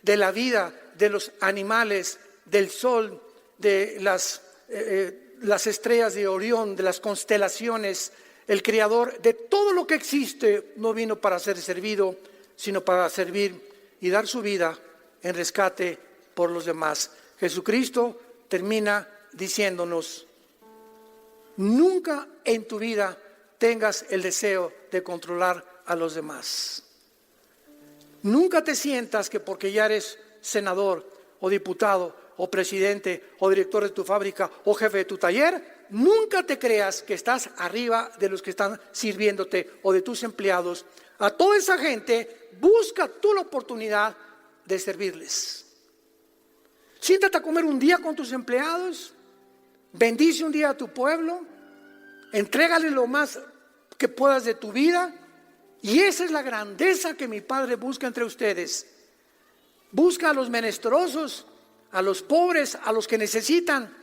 de la vida, de los animales, del sol, de las estrellas de Orión, de las constelaciones. El Creador de todo lo que existe no vino para ser servido, sino para servir y dar su vida en rescate por los demás. Jesucristo termina diciéndonos: nunca en tu vida tengas el deseo de controlar a los demás. Nunca te sientas que porque ya eres senador o diputado o presidente o director de tu fábrica o jefe de tu taller, nunca te creas que estás arriba de los que están sirviéndote o de tus empleados. A toda esa gente busca tú la oportunidad de servirles. Siéntate a comer un día con tus empleados, bendice un día a tu pueblo, entrégale lo más que puedas de tu vida, y esa es la grandeza que mi Padre busca entre ustedes. Busca a los menesterosos, a los pobres, a los que necesitan.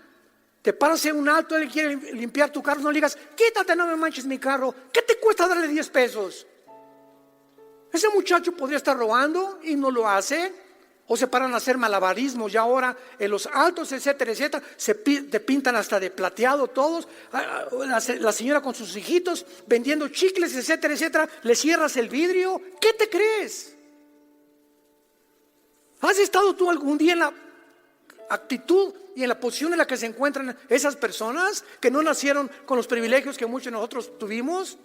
Te paras en un alto, él quiere limpiar tu carro, no le digas, quítate, no me manches mi carro. ¿Qué te cuesta darle 10 pesos? Ese muchacho podría estar robando y no lo hace. O se paran a hacer malabarismos y ahora en los altos, etcétera, etcétera, te pintan hasta de plateado todos. La señora con sus hijitos vendiendo chicles, etcétera, etcétera, le cierras el vidrio. ¿Qué te crees? ¿Has estado tú algún día en la actitud y en la posición en la que se encuentran esas personas que no nacieron con los privilegios que muchos de nosotros tuvimos?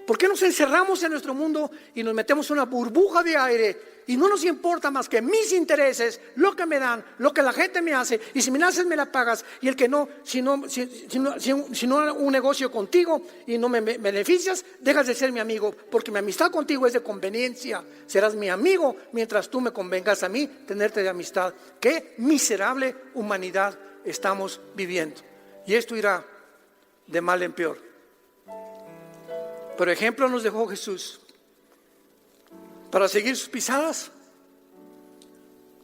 ¿Por qué nos encerramos en nuestro mundo y nos metemos en una burbuja de aire y no nos importa más que mis intereses, lo que me dan, lo que la gente me hace, y si me la haces me la pagas, y el que no, si no un negocio contigo y no me beneficias, dejas de ser mi amigo, porque mi amistad contigo es de conveniencia. Serás mi amigo mientras tú me convengas a mí tenerte de amistad. Qué miserable humanidad estamos viviendo, y esto irá de mal en peor. Por ejemplo, nos dejó Jesús para seguir sus pisadas,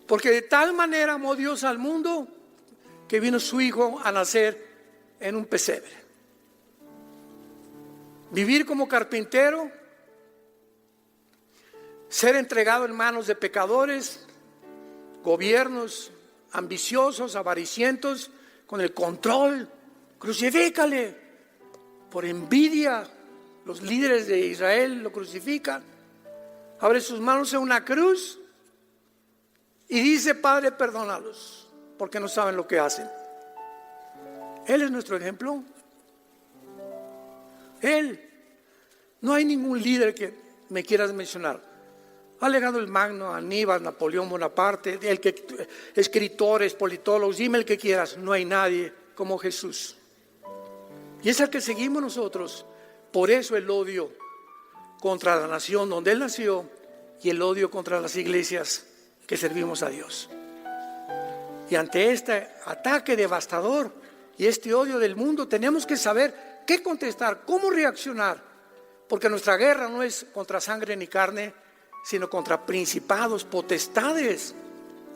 porque de tal manera amó Dios al mundo que vino su Hijo a nacer en un pesebre. Vivir como carpintero, ser entregado en manos de pecadores, gobiernos ambiciosos, avaricientos, con el control. Crucifícale. Por envidia, los líderes de Israel lo crucifican. Abre sus manos en una cruz y dice: Padre, perdónalos, porque no saben lo que hacen. Él es nuestro ejemplo. Él. No hay ningún líder que me quieras mencionar. Alejandro el Magno, Aníbal, Napoleón Bonaparte, escritores, politólogos, dime el que quieras. No hay nadie como Jesús. Y es el que seguimos nosotros. Por eso el odio contra la nación donde Él nació y el odio contra las iglesias que servimos a Dios. Y ante este ataque devastador y este odio del mundo, tenemos que saber qué contestar, cómo reaccionar, porque nuestra guerra no es contra sangre ni carne, sino contra principados, potestades,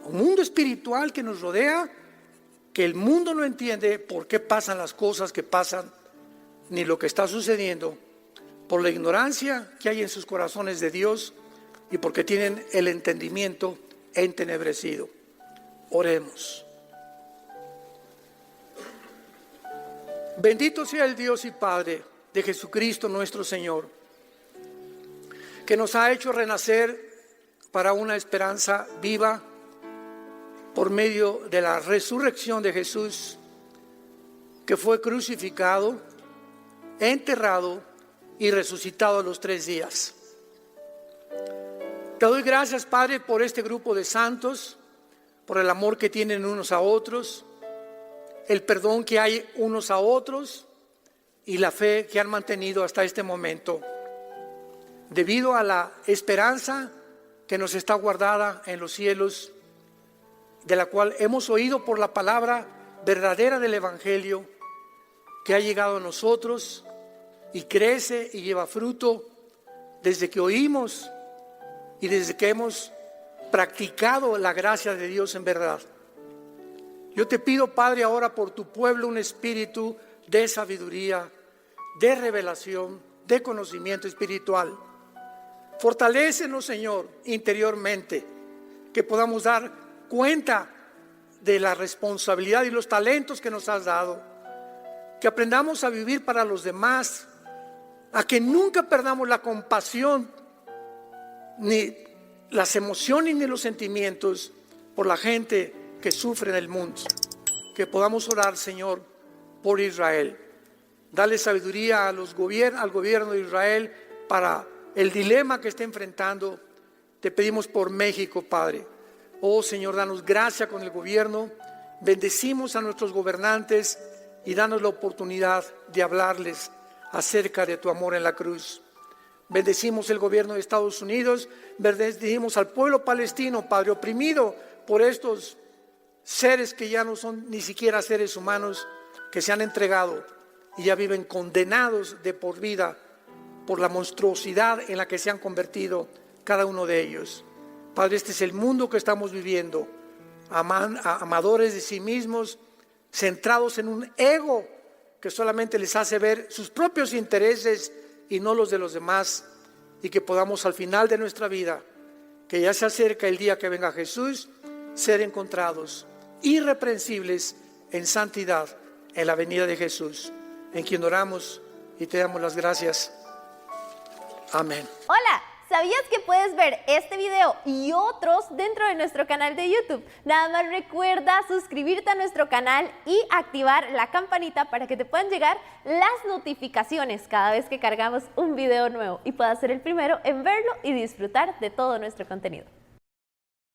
un mundo espiritual que nos rodea, que el mundo no entiende por qué pasan las cosas que pasan, ni lo que está sucediendo, por la ignorancia que hay en sus corazones de Dios y porque tienen el entendimiento entenebrecido. Oremos. Bendito sea el Dios y Padre de Jesucristo nuestro Señor, que nos ha hecho renacer para una esperanza viva por medio de la resurrección de Jesús, que fue crucificado, enterrado y resucitado a los 3 días. Te doy gracias, Padre, por este grupo de santos, por el amor que tienen unos a otros, el perdón que hay unos a otros y la fe que han mantenido hasta este momento, debido a la esperanza que nos está guardada en los cielos, de la cual hemos oído por la palabra verdadera del Evangelio, que ha llegado a nosotros y crece y lleva fruto desde que oímos y desde que hemos practicado la gracia de Dios en verdad. Yo te pido, Padre, ahora por tu pueblo un espíritu de sabiduría, de revelación, de conocimiento espiritual. Fortalécenos, Señor, interiormente, que podamos dar cuenta de la responsabilidad y los talentos que nos has dado, que aprendamos a vivir para los demás, a que nunca perdamos la compasión, ni las emociones ni los sentimientos por la gente que sufre en el mundo. Que podamos orar, Señor, por Israel. Dale sabiduría al gobierno de Israel para el dilema que está enfrentando. Te pedimos por México, Padre. Oh Señor, danos gracia con el gobierno. Bendecimos a nuestros gobernantes y danos la oportunidad de hablarles acerca de tu amor en la cruz. Bendecimos el gobierno de Estados Unidos, bendecimos al pueblo palestino, Padre, oprimido por estos seres que ya no son ni siquiera seres humanos, que se han entregado y ya viven condenados de por vida por la monstruosidad en la que se han convertido cada uno de ellos. Padre, este es el mundo que estamos viviendo, amadores de sí mismos, centrados en un ego que solamente les hace ver sus propios intereses y no los de los demás, y que podamos al final de nuestra vida, que ya se acerca el día que venga Jesús, ser encontrados irreprensibles en santidad en la venida de Jesús, en quien oramos y te damos las gracias. Amén.
Hola, ¿sabías que puedes ver este video y otros dentro de nuestro canal de YouTube? Nada más recuerda suscribirte a nuestro canal y activar la campanita para que te puedan llegar las notificaciones cada vez que cargamos un video nuevo y puedas ser el primero en verlo y disfrutar de todo nuestro contenido.